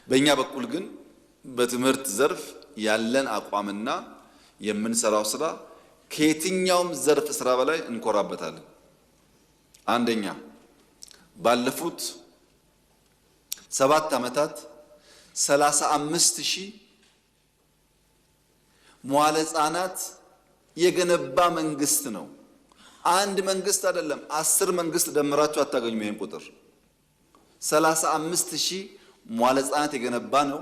በእኛ በኩል ግን በትምህርት ዘርፍ ያለን አቋምና የምንሰራው ስራ ከየትኛውም ዘርፍ ስራ በላይ እንኮራበታለን። አንደኛ ባለፉት 7 ዓመታት 35,000 መዋዕለ ሕፃናት የገነባ መንግስት ነው። አንድ መንግስት አይደለም፣ 10 መንግስት ደምራችሁ አታገኙም ይሄን ቁጥር። 35,000 መዋዕለ ሕፃናት የገነባ ነው።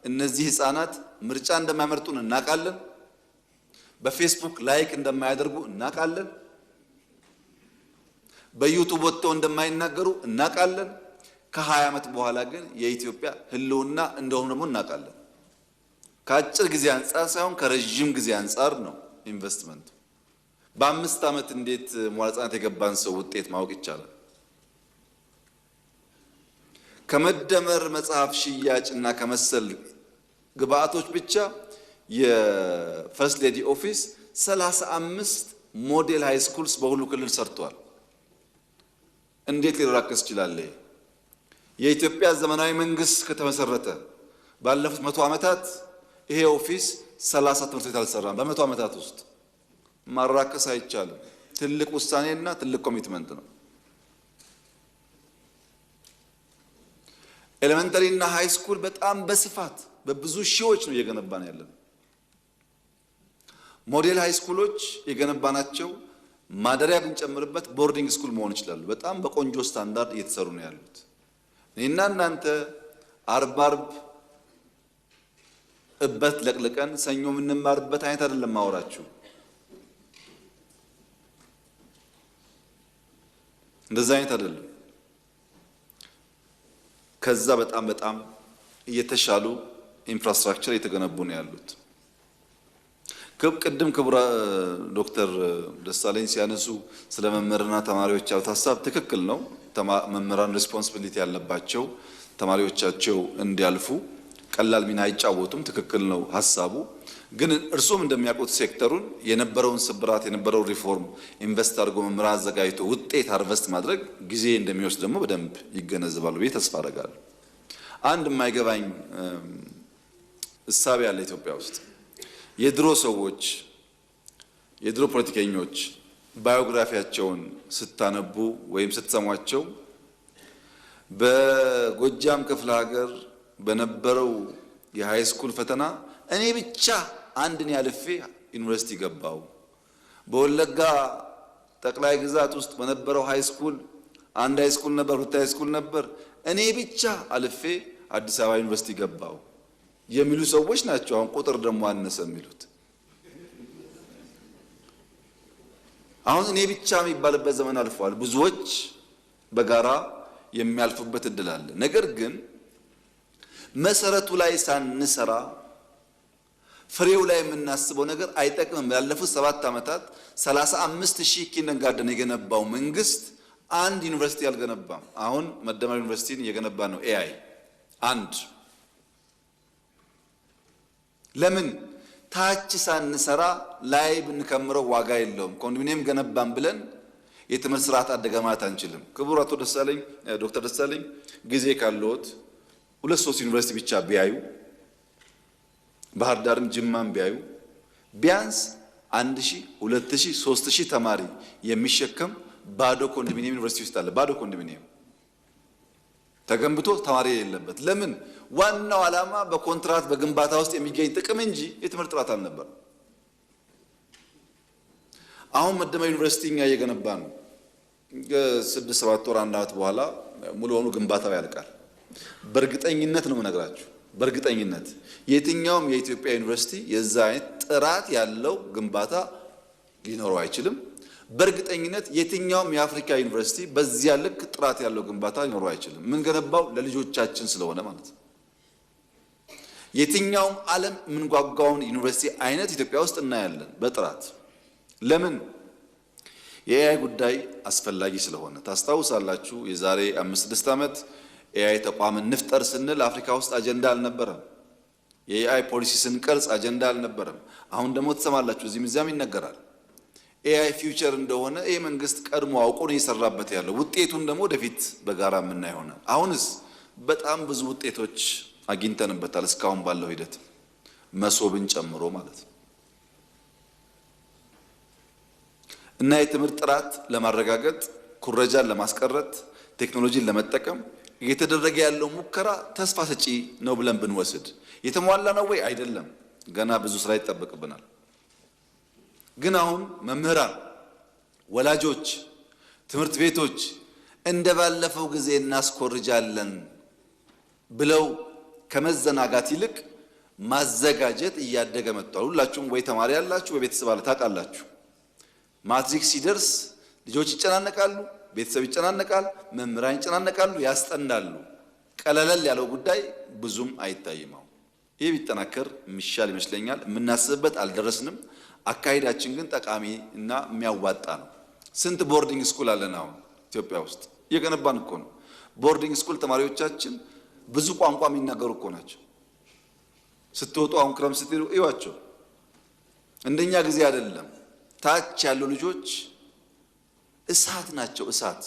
እነዚህ ሕፃናት ምርጫ እንደማይመርጡን እናውቃለን። በፌስቡክ ላይክ እንደማያደርጉ እናውቃለን። በዩቲዩብ ወጥተው እንደማይናገሩ እናውቃለን። ከ20 ዓመት በኋላ ግን የኢትዮጵያ ህልውና እንደሆነ ደግሞ እናውቃለን። ከአጭር ጊዜ አንጻር ሳይሆን ከረጅም ጊዜ አንጻር ነው ኢንቨስትመንቱ። በ5 ዓመት እንዴት መዋዕለ ሕፃናት የገባን ሰው ውጤት ማወቅ ይቻላል? ከመደመር መጽሐፍ ሽያጭና ከመሰል ግብአቶች ብቻ የፈርስት ሌዲ ኦፊስ 35 ሞዴል ሃይ ስኩልስ በሁሉ ክልል ሰርቷል። እንዴት ሊራከስ ይችላል? የኢትዮጵያ ዘመናዊ መንግስት ከተመሰረተ ባለፉት 100 ዓመታት ይሄ ኦፊስ 30 ትምህርት ቤት አልሰራም። በ100 ዓመታት ውስጥ ማራከስ አይቻልም። ትልቅ ውሳኔና ትልቅ ኮሚትመንት ነው። ኤሌመንተሪ እና ሃይ ስኩል በጣም በስፋት በብዙ ሺዎች ነው እየገነባን ያለን። ሞዴል ሃይ ስኩሎች የገነባናቸው ማደሪያ ብንጨምርበት ቦርዲንግ ስኩል መሆን ይችላሉ። በጣም በቆንጆ ስታንዳርድ እየተሰሩ ነው ያሉት። እኔና እናንተ አርብ እበት ለቅልቀን ሰኞ የምንማርበት አይነት አይደለም ማወራችሁ። እንደዛ አይነት አይደለም። ከዛ በጣም እየተሻሉ ኢንፍራስትራክቸር እየተገነቡ ነው ያሉት። ቅድም ክቡር ዶክተር ደሳለኝ ሲያነሱ ስለ መምህራንና ተማሪዎች ያሉት ሀሳብ ትክክል ነው። መምህራን ሪስፖንሲቢሊቲ ያለባቸው ተማሪዎቻቸው እንዲያልፉ ቀላል ሚና አይጫወቱም። ትክክል ነው ሀሳቡ። ግን እርሱም እንደሚያውቁት ሴክተሩን የነበረውን ስብራት የነበረውን ሪፎርም ኢንቨስት አድርጎ መምህራን አዘጋጅቶ ውጤት ሃርቨስት ማድረግ ጊዜ እንደሚወስድ ደግሞ በደንብ ይገነዘባሉ ብዬ ተስፋ አደርጋለሁ። አንድ የማይገባኝ እሳቤ ያለ ኢትዮጵያ ውስጥ የድሮ ሰዎች የድሮ ፖለቲከኞች ባዮግራፊያቸውን ስታነቡ ወይም ስትሰሟቸው በጎጃም ክፍለ ሀገር በነበረው የሃይ ስኩል ፈተና እኔ ብቻ አንድን ያልፌ ዩኒቨርሲቲ ገባው፣ በወለጋ ጠቅላይ ግዛት ውስጥ በነበረው ሃይ ስኩል አንድ ሃይ ስኩል ነበር፣ ሁለት ሃይ ስኩል ነበር፣ እኔ ብቻ አልፌ አዲስ አበባ ዩኒቨርሲቲ ገባው የሚሉ ሰዎች ናቸው። አሁን ቁጥር ደግሞ አነሰ የሚሉት። አሁን እኔ ብቻ የሚባልበት ዘመን አልፏል። ብዙዎች በጋራ የሚያልፉበት እድል አለ። ነገር ግን መሰረቱ ላይ ሳንሰራ ፍሬው ላይ የምናስበው ነገር አይጠቅምም። ያለፉት 7 ዓመታት 35,000 ኪንደርጋርተን የገነባው መንግስት አንድ ዩኒቨርሲቲ አልገነባም። አሁን መደመር ዩኒቨርሲቲን እየገነባ ነው። ኤአይ አንድ ለምን ታች ሳንሰራ ላይ ብንከምረው ዋጋ የለውም። ኮንዶሚኒየም ገነባን ብለን የትምህርት ስርዓት አደገ ማለት አንችልም። ክቡር አቶ ደሳለኝ ዶክተር ደሳለኝ ጊዜ ካለዎት 2-3 ዩኒቨርሲቲ ብቻ ቢያዩ፣ ባህር ዳርም ጅማም ቢያዩ ቢያንስ 1,000 2,000 3,000 ተማሪ የሚሸከም ባዶ ኮንዶሚኒየም ዩኒቨርሲቲ ውስጥ አለ። ባዶ ኮንዶሚኒየም ተገንብቶ ተማሪ የሌለበት። ለምን? ዋናው ዓላማ በኮንትራት በግንባታ ውስጥ የሚገኝ ጥቅም እንጂ የትምህርት ጥራት አልነበረም። አሁን መደመር ዩኒቨርሲቲ እኛ እየገነባ ነው። 6-7 ወር 1 ዓመት በኋላ ሙሉ በሙሉ ግንባታው ያልቃል። በእርግጠኝነት ነው የምነግራችሁ፣ በእርግጠኝነት የትኛውም የኢትዮጵያ ዩኒቨርሲቲ የዛ አይነት ጥራት ያለው ግንባታ ሊኖረው አይችልም። በእርግጠኝነት የትኛውም የአፍሪካ ዩኒቨርሲቲ በዚያ ልክ ጥራት ያለው ግንባታ ሊኖረው አይችልም። ምን ገነባው ለልጆቻችን ስለሆነ ማለት ነው። የትኛውም ዓለም የምንጓጓውን ዩኒቨርሲቲ አይነት ኢትዮጵያ ውስጥ እናያለን በጥራት። ለምን? የኤአይ ጉዳይ አስፈላጊ ስለሆነ። ታስታውሳላችሁ የዛሬ 5-6 ዓመት ኤአይ ተቋም እንፍጠር ስንል አፍሪካ ውስጥ አጀንዳ አልነበረም። የኤአይ ፖሊሲ ስንቀርጽ አጀንዳ አልነበረም። አሁን ደግሞ ትሰማላችሁ እዚህም እዚያም ይነገራል። ኤአይ ፊውቸር እንደሆነ ይሄ መንግስት ቀድሞ አውቆ ነው እየሰራበት ያለው። ውጤቱን ደግሞ ወደፊት በጋራ የምናየው ይሆናል። አሁንስ በጣም ብዙ ውጤቶች አግኝተንበታል። እስካሁን ባለው ሂደት መሶብን ጨምሮ ማለት ነው። እና የትምህርት ጥራት ለማረጋገጥ ኩረጃን ለማስቀረት ቴክኖሎጂን ለመጠቀም እየተደረገ ያለው ሙከራ ተስፋ ሰጪ ነው ብለን ብንወስድ የተሟላ ነው ወይ? አይደለም። ገና ብዙ ስራ ይጠበቅብናል። ግን አሁን መምህራን፣ ወላጆች፣ ትምህርት ቤቶች እንደባለፈው ጊዜ እናስኮርጃለን ብለው ከመዘናጋት ይልቅ ማዘጋጀት እያደገ መጥቷል። ሁላችሁም ወይ ተማሪ ያላችሁ ወይ ቤተሰብ አለ ታውቃላችሁ። ማትሪክ ሲደርስ ልጆች ይጨናነቃሉ፣ ቤተሰብ ይጨናነቃል፣ መምህራን ይጨናነቃሉ፣ ያስጠናሉ። ቀለለል ያለው ጉዳይ ብዙም አይታይም። ይህ ቢጠናከር የሚሻል ይመስለኛል። የምናስብበት አልደረስንም። አካሄዳችን ግን ጠቃሚ እና የሚያዋጣ ነው። ስንት ቦርዲንግ ስኩል አለን አሁን ኢትዮጵያ ውስጥ እየገነባን እኮ ነው። ቦርዲንግ ስኩል ተማሪዎቻችን ብዙ ቋንቋ የሚናገሩ እኮ ናቸው። ስትወጡ አሁን ክረም ስትሄዱ እዩዋቸው። እንደኛ ጊዜ አይደለም። ታች ያሉ ልጆች እሳት ናቸው። እሳት